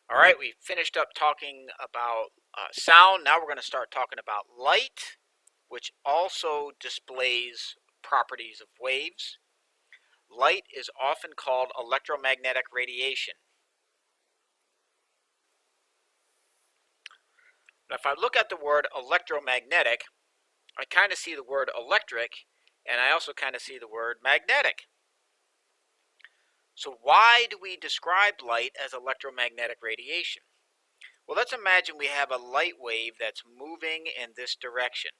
All right, we finished up talking about sound. Now we're going to start talking about light, which also displays properties of waves. Light is often called electromagnetic radiation. Now, if I look at the word electromagnetic, I kind of see the word electric, and I also kind of see the word magnetic. So why do we describe light as electromagnetic radiation? Well, let's imagine we have a light wave that's moving in this direction.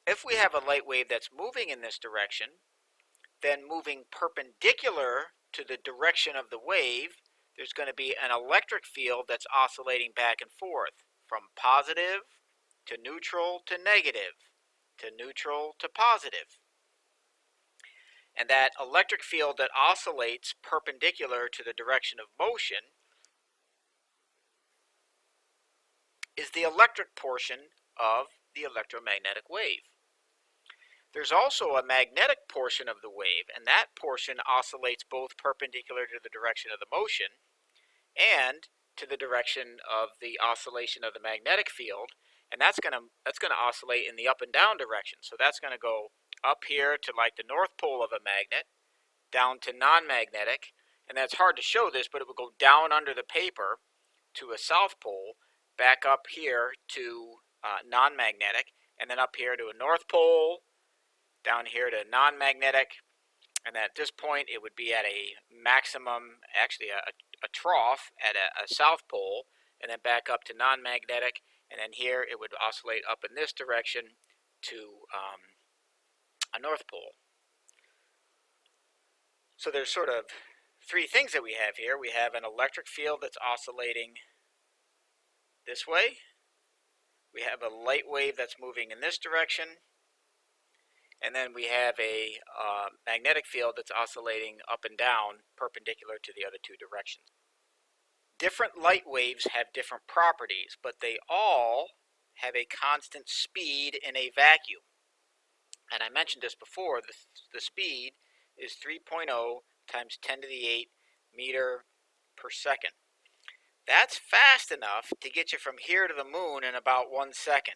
If we have a light wave that's moving in this direction, then moving perpendicular to the direction of the wave, there's going to be an electric field that's oscillating back and forth from positive to neutral to negative to neutral to positive. And that electric field that oscillates perpendicular to the direction of motion is the electric portion of the electromagnetic wave. There's also a magnetic portion of the wave, and that portion oscillates both perpendicular to the direction of the motion and to the direction of the oscillation of the magnetic field, and that's going to oscillate in the up and down direction. So that's going to go up here to like the north pole of a magnet, down to non-magnetic, and that's hard to show this, but it will go down under the paper to a south pole, back up here to non-magnetic, and then up here to a north pole, down here to non-magnetic, and at this point it would be at a maximum, actually a trough at a south pole, and then back up to non-magnetic, and then here it would oscillate up in this direction to a north pole. So there's sort of three things that we have here. We have an electric field that's oscillating this way. We have a light wave that's moving in this direction. And then we have a magnetic field that's oscillating up and down perpendicular to the other two directions. Different light waves have different properties, but they all have a constant speed in a vacuum. And I mentioned this before, the speed is 3.0 times 10 to the 8 meter per second. That's fast enough to get you from here to the moon in about 1 second.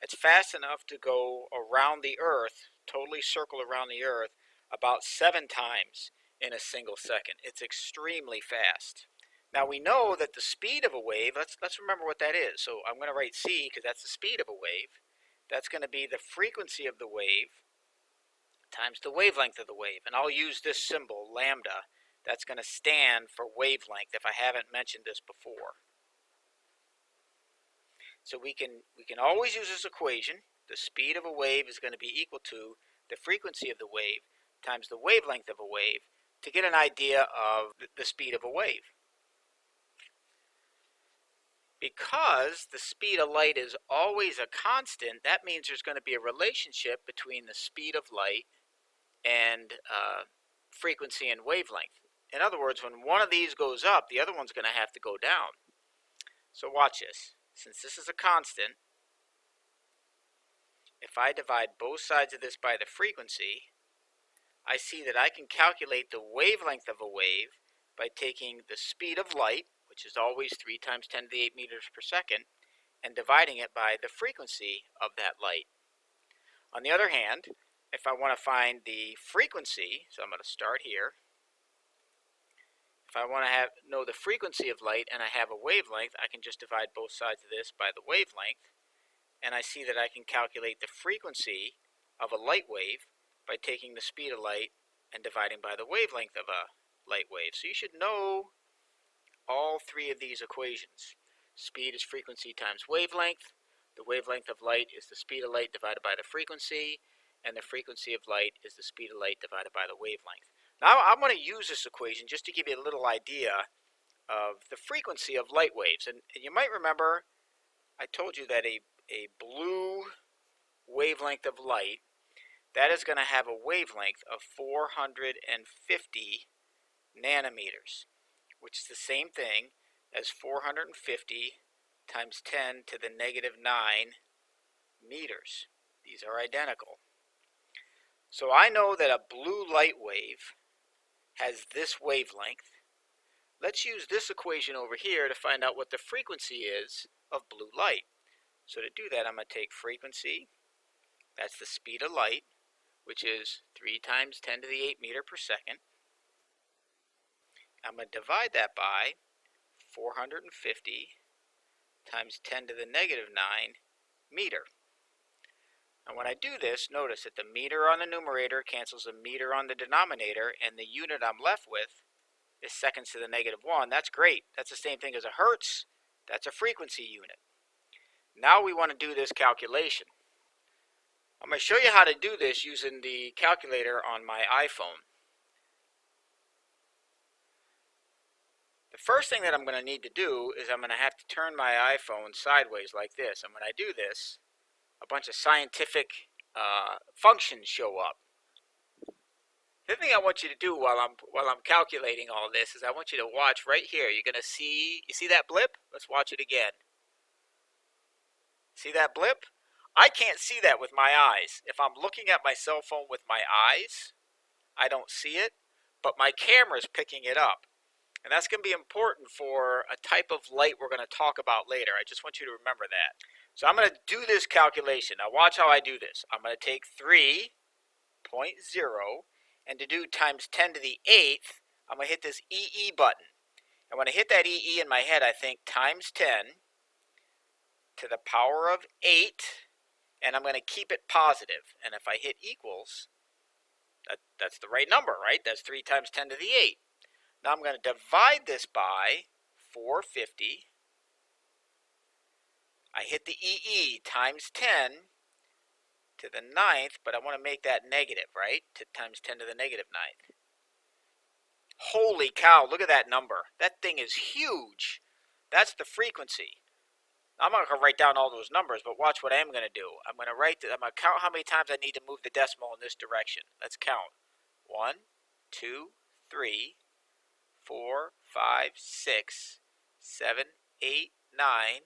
It's fast enough to go around the Earth, totally circle around the Earth, about 7 times in a single second. It's extremely fast. Now we know that the speed of a wave, let's remember what that is. So I'm going to write c because that's the speed of a wave. That's going to be the frequency of the wave times the wavelength of the wave. And I'll use this symbol, lambda. That's going to stand for wavelength if I haven't mentioned this before. So we can always use this equation. The speed of a wave is going to be equal to the frequency of the wave times the wavelength of a wave to get an idea of the speed of a wave. Because the speed of light is always a constant, that means there's going to be a relationship between the speed of light and frequency and wavelength. In other words, when one of these goes up, the other one's going to have to go down. So watch this. Since this is a constant, if I divide both sides of this by the frequency, I see that I can calculate the wavelength of a wave by taking the speed of light, which is always 3 times 10 to the 8 meters per second, and dividing it by the frequency of that light. On the other hand, if I want to find the frequency, so I'm going to start here. If I want to know the frequency of light and I have a wavelength, I can just divide both sides of this by the wavelength, and I see that I can calculate the frequency of a light wave by taking the speed of light and dividing by the wavelength of a light wave. So you should know all three of these equations. Speed is frequency times wavelength. The wavelength of light is the speed of light divided by the frequency, and the frequency of light is the speed of light divided by the wavelength. Now I'm going to use this equation just to give you a little idea of the frequency of light waves. And you might remember I told you that a blue wavelength of light, that is going to have a wavelength of 450 nanometers, which is the same thing as 450 times 10 to the negative 9 meters. These are identical. So I know that a blue light wave has this wavelength, let's use this equation over here to find out what the frequency is of blue light. So to do that, I'm going to take frequency, that's the speed of light, which is 3 times 10 to the 8 meter per second. I'm going to divide that by 450 times 10 to the negative 9 meter. And when I do this, notice that the meter on the numerator cancels a meter on the denominator, and the unit I'm left with is seconds to the negative 1. That's great. That's the same thing as a hertz. That's a frequency unit. Now we want to do this calculation. I'm going to show you how to do this using the calculator on my iPhone. The first thing that I'm going to need to do is I'm going to have to turn my iPhone sideways like this. And when I do this, a bunch of scientific functions show up. The thing I want you to do while I'm calculating all this is I want you to watch right here. You're going to see, you see that blip? Let's watch it again. See that blip? I can't see that with my eyes. If I'm looking at my cell phone with my eyes, I don't see it, but my camera's picking it up. And that's going to be important for a type of light we're going to talk about later. I just want you to remember that. So I'm going to do this calculation. Now watch how I do this. I'm going to take 3.0, and to do times 10 to the 8th, I'm going to hit this EE button. And when I hit that EE in my head, I think times 10 to the power of 8, and I'm going to keep it positive. And if I hit equals, that's the right number, right? That's 3 times 10 to the 8. Now I'm going to divide this by 450. I hit the EE times 10 to the 9th, but I want to make that negative, right? Times 10 to the negative 9th. Holy cow, look at that number. That thing is huge. That's the frequency. I'm not going to write down all those numbers, but watch what I am going to do. I'm going to count how many times I need to move the decimal in this direction. Let's count. 1, 2, 3, 4, 5, 6, 7, 8, 9,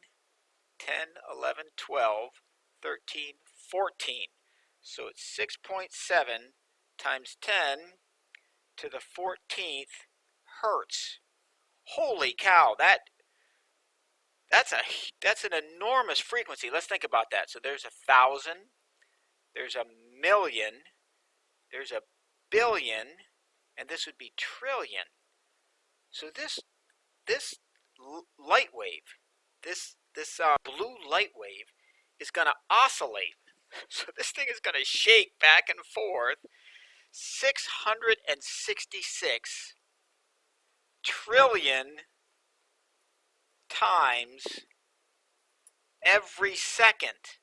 10, 11, 12, 13, 14. So it's 6.7 times 10 to the 14th hertz. Holy cow, that's an enormous frequency. Let's think about that. So there's 1,000, there's 1,000,000, there's 1,000,000,000, and this would be trillion. So this light wave, this blue light wave is going to oscillate. So this thing is going to shake back and forth 666 trillion times every second.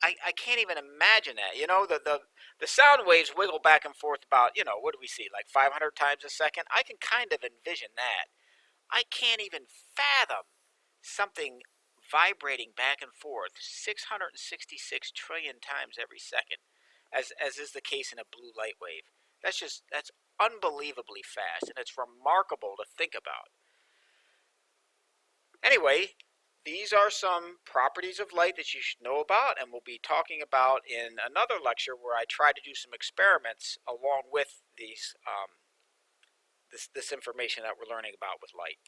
I can't even imagine that. You know, the sound waves wiggle back and forth about, you know, what do we see, like 500 times a second? I can kind of envision that. I can't even fathom something vibrating back and forth 666 trillion times every second, as is the case in a blue light wave. That's unbelievably fast, and it's remarkable to think about. Anyway, these are some properties of light that you should know about, and we'll be talking about in another lecture where I try to do some experiments along with these this information that we're learning about with light.